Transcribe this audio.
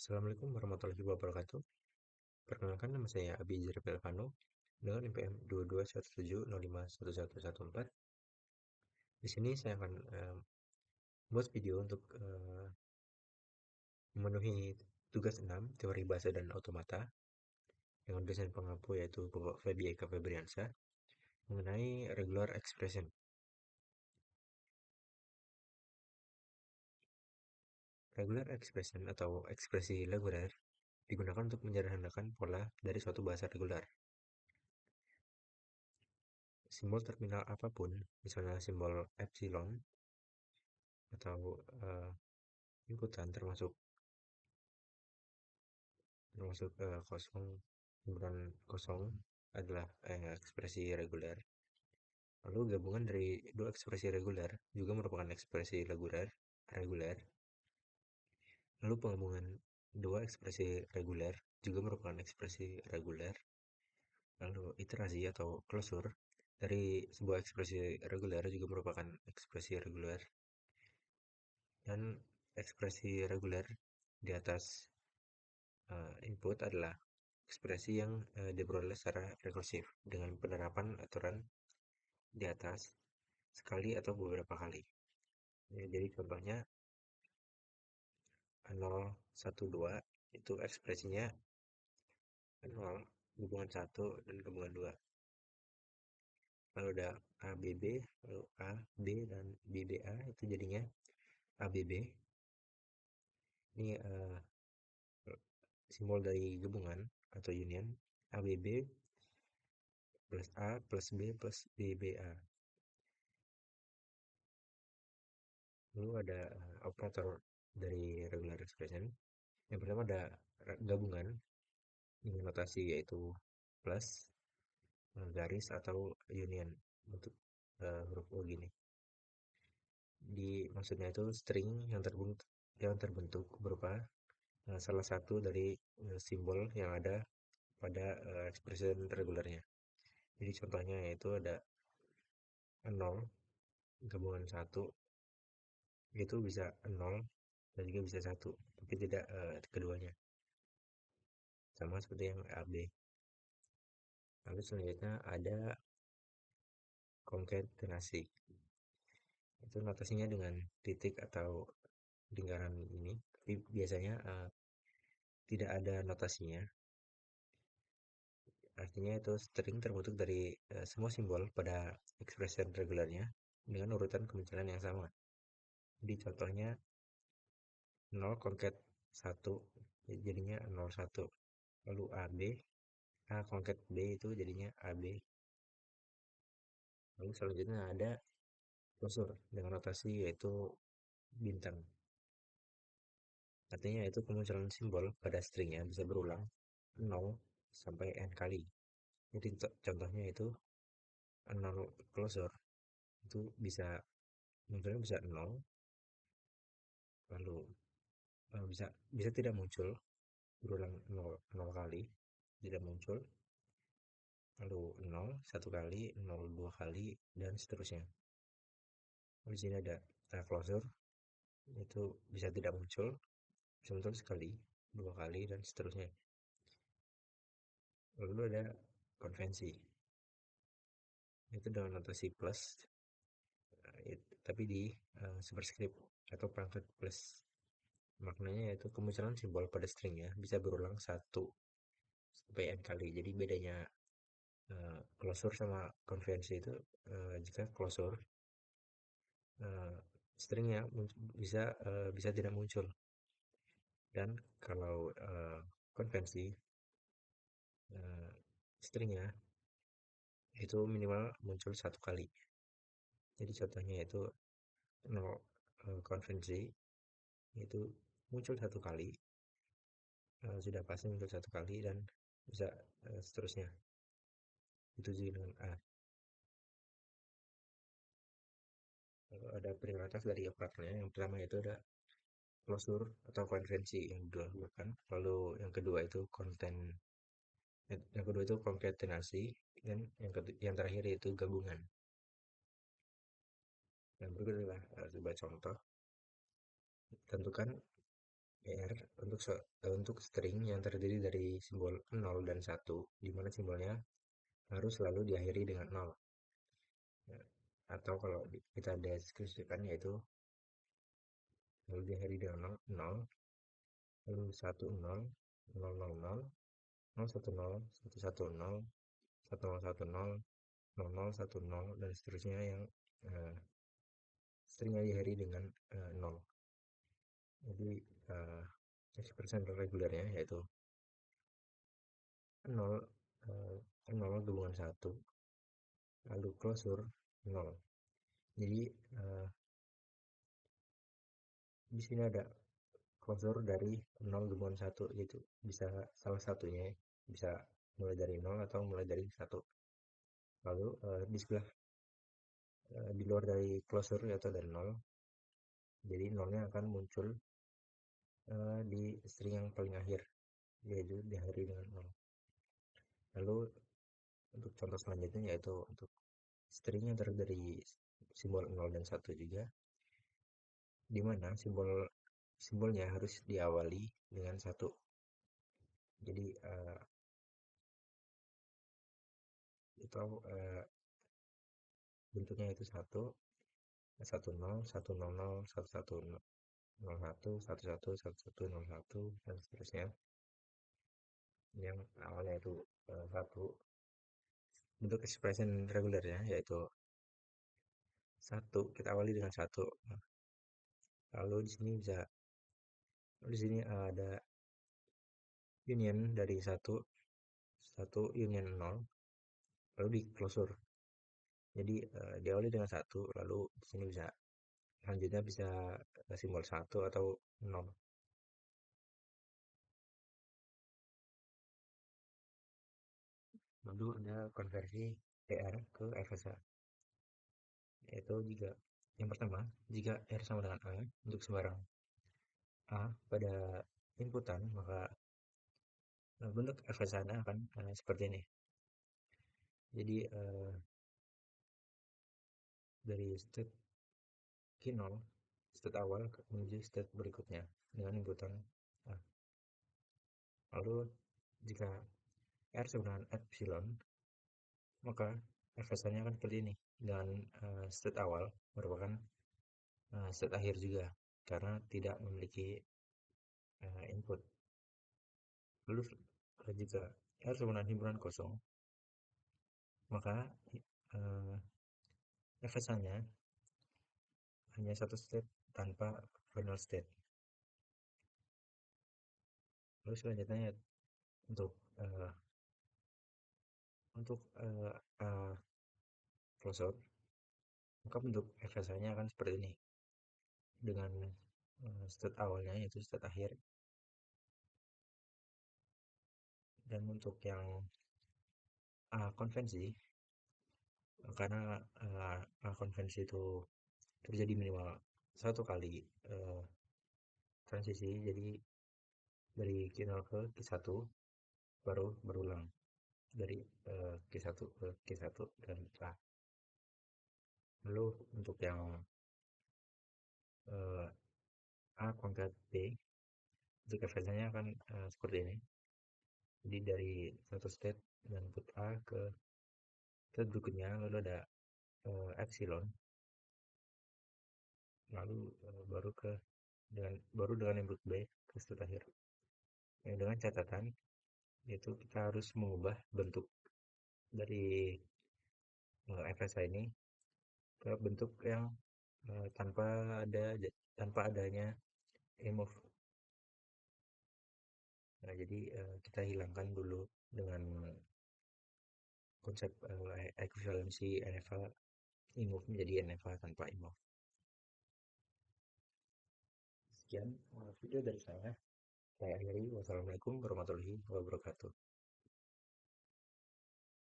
Assalamualaikum warahmatullahi wabarakatuh. Perkenalkan nama saya Abi Belvano dengan NPM 2217051114. Di sini saya akan buat video untuk memenuhi tugas 6 teori bahasa dan otomata dengan dosen pengampu yaitu Bapak Febi Eka Febriansyah mengenai regular expression. Regular expression atau ekspresi reguler digunakan untuk menyederhanakan pola dari suatu bahasa regular. Simbol terminal apapun, misalnya simbol epsilon atau inputan termasuk kosong, kumpulan kosong adalah ekspresi reguler. Lalu gabungan dari dua ekspresi reguler juga merupakan ekspresi reguler. Lalu penggabungan dua ekspresi reguler juga merupakan ekspresi reguler. Lalu iterasi atau closure dari sebuah ekspresi reguler juga merupakan ekspresi reguler. Dan ekspresi reguler di atas input adalah ekspresi yang diperoleh secara rekursif dengan penerapan aturan di atas sekali atau beberapa kali. Ya, jadi contohnya 012 itu ekspresinya 0 gabungan 1 dan gabungan 2. Lalu ada ABB, lalu A, B, dan BBA itu jadinya ABB. Ini simbol dari gabungan atau union ABB plus A plus B plus BBA. Lalu ada operator dari regular expression. Yang pertama ada gabungan dengan notasi yaitu plus, garis atau union untuk huruf O gini. Maksudnya itu string yang terbentuk berupa salah satu dari simbol yang ada pada expression regulernya. Jadi contohnya yaitu ada 0 gabungan 1 itu bisa 0 dan juga bisa 1, tapi tidak keduanya. Sama seperti yang AB. Lalu selanjutnya ada konkatenasi. Itu notasinya dengan titik atau lingkaran ini, tapi biasanya tidak ada notasinya. Artinya itu string terbentuk dari semua simbol pada expression regularnya dengan urutan kemunculan yang sama. Jadi contohnya 0 concat 1 jadinya 01. Lalu AB, A concat B itu jadinya AB. Lalu selanjutnya ada closure dengan notasi yaitu bintang. Artinya itu kemunculan simbol pada stringnya bisa berulang 0 sampai n kali. Jadi contohnya itu 0 closure itu munculnya bisa 0, lalu bisa tidak muncul, berulang 0 kali tidak muncul, lalu 0 1 kali, 0 2 kali, dan seterusnya. Di sini ada closure, itu bisa tidak muncul, bisa muncul sekali, 2 kali, dan seterusnya. Lalu ada konvensi, itu dengan notasi plus, tapi di superscript atau perangkat plus. Maknanya yaitu kemunculan simbol pada string ya bisa berulang 1 sampai n kali. Jadi bedanya closure sama konvensi itu jika closure stringnya bisa tidak muncul, dan kalau konvensi stringnya itu minimal muncul 1 kali. Jadi contohnya itu 0 konvensi itu muncul 1 kali, sudah pasti muncul 1 kali, dan bisa seterusnya. Itu juga dengan A. Lalu ada prioritas dari operatornya. Yang pertama itu ada closure atau konvensi yang dilakukan. Lalu yang kedua itu konkatenasi, dan yang terakhir yaitu gabungan. Yang berikut adalah sebuah contoh. Tentukan R untuk string yang terdiri dari simbol 0 dan 1, di mana simbolnya harus selalu diakhiri dengan 0. Ya, atau kalau kita deskripsikan yaitu lalu diakhiri dengan 0, 0, lalu 1, 0, 0, 0, 0, 0, 1, 0, 1, 1, 0, 1, 0, 1, 0, 0, 0, 1, 0, dan seterusnya yang eh, stringnya diakhiri dengan 0. Jadi eh, ekspresi regulernya yaitu 0, 0 gabungan 1, lalu closure 0. Jadi di sini ada closure dari 0 gabungan 1, yaitu bisa salah satunya, bisa mulai dari 0 atau mulai dari 1. Lalu di sebelah di luar dari closure yaitu dari 0, jadi 0-nya akan muncul di string yang paling akhir, yaitu diakhiri dengan 0. Lalu untuk contoh selanjutnya yaitu untuk string yang terdiri dari simbol 0 dan 1 juga, di mana simbolnya harus diawali dengan 1. Jadi itu bentuknya itu 1, 1, 0, 1, 0, 0, 1, 1, 0, 1, 1, 1, 1, 1, 0, 1, dan seterusnya. Yang awalnya itu 1. Bentuk expression regulernya yaitu 1, kita awali dengan 1. Lalu di sini ada union dari 1, 1 union 0, lalu di closure. Jadi diawali dengan 1, lalu di sini bisa selanjutnya bisa simbol 1 atau 0. Lalu ada konversi DR ke FSA, yaitu jika yang pertama, jika R sama dengan A untuk sembarang A pada inputan, maka bentuk FSA akan seperti ini. Jadi dari state K0, state awal menuju state berikutnya dengan inputan A. Lalu jika R sama dengan epsilon, maka FSA-nya akan seperti ini. Dan state awal merupakan state akhir juga, karena tidak memiliki input. Lalu jika R sama dengan himpunan kosong, maka FSA-nya hanya satu state tanpa final state. Lalu selanjutnya untuk uh, untuk closure, maka bentuk FSA-nya akan seperti ini dengan state awalnya yaitu state akhir. Dan untuk yang konvensi, karena konvensi itu terjadi minimal satu kali transisi, jadi dari Q0 ke Q1 baru berulang dari Q1 ke Q1 dan A. Lalu untuk yang A konkat B, untuk FSA-nya akan seperti ini. Jadi dari satu state dan input A ke state berikutnya, lalu ada epsilon, lalu baru dengan input B ke state akhir. Dengan catatan yaitu kita harus mengubah bentuk dari FSA ini ke bentuk yang tanpa adanya remove. Nah, jadi kita hilangkan dulu dengan konsep equivalency NFA, remove menjadi NFA tanpa remove. Sekian video dari saya. Saya akhiri. Wassalamualaikum warahmatullahi wabarakatuh.